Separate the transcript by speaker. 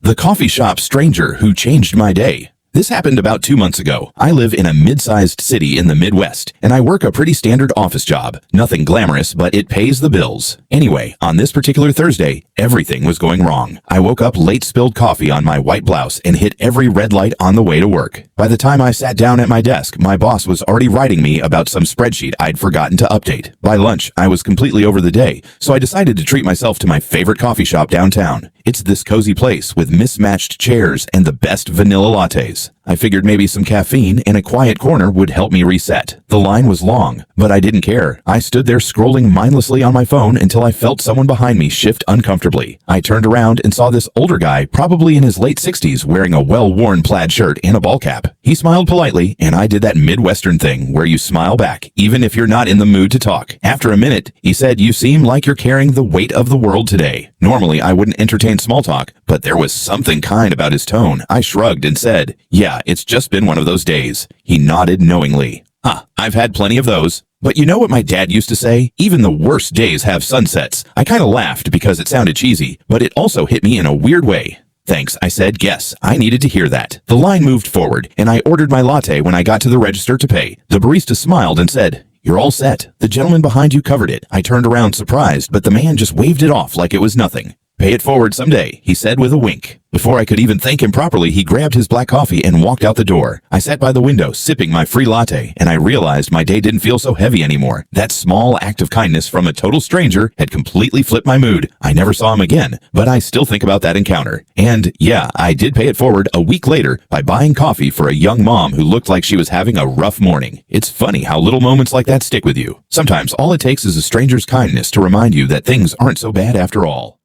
Speaker 1: The coffee shop stranger who changed my day. This happened about 2 months ago. I live in a mid-sized city in the Midwest, and I work a pretty standard office job. Nothing glamorous, but it pays the bills. Anyway, on this particular Thursday, everything was going wrong. I woke up late, spilled coffee on my white blouse, and hit every red light on the way to work. By the time I sat down at my desk, my boss was already writing me about some spreadsheet I'd forgotten to update. By lunch, I was completely over the day, so I decided to treat myself to my favorite coffee shop downtown. It's this cozy place with mismatched chairs and the best vanilla lattes. I figured maybe some caffeine and a quiet corner would help me reset. The line was long, but I didn't care. I stood there scrolling mindlessly on my phone until I felt someone behind me shift uncomfortably. I turned around and saw this older guy, probably in his late 60s, wearing a well-worn plaid shirt and a ball cap. He smiled politely, and I did that Midwestern thing where you smile back, even if you're not in the mood to talk. After a minute, he said, "You seem like you're carrying the weight of the world today." Normally, I wouldn't entertain small talk, but there was something kind about his tone. I shrugged and said, "Yeah, it's just been one of those days." He nodded knowingly. I've had plenty of those. But you know what my dad used to say? Even the worst days have sunsets. I kind of laughed because it sounded cheesy, but it also hit me in a weird way. "Thanks," I said. Guess I needed to hear that. The line moved forward, and I ordered my latte when I got to the register to pay. The barista smiled and said, "You're all set. The gentleman behind you covered it." I turned around surprised, but the man just waved it off like it was nothing. "Pay it forward someday," he said with a wink. Before I could even thank him properly, he grabbed his black coffee and walked out the door. I sat by the window, sipping my free latte, and I realized my day didn't feel so heavy anymore. That small act of kindness from a total stranger had completely flipped my mood. I never saw him again, but I still think about that encounter. And yeah, I did pay it forward a week later by buying coffee for a young mom who looked like she was having a rough morning. It's funny how little moments like that stick with you. Sometimes all it takes is a stranger's kindness to remind you that things aren't so bad after all.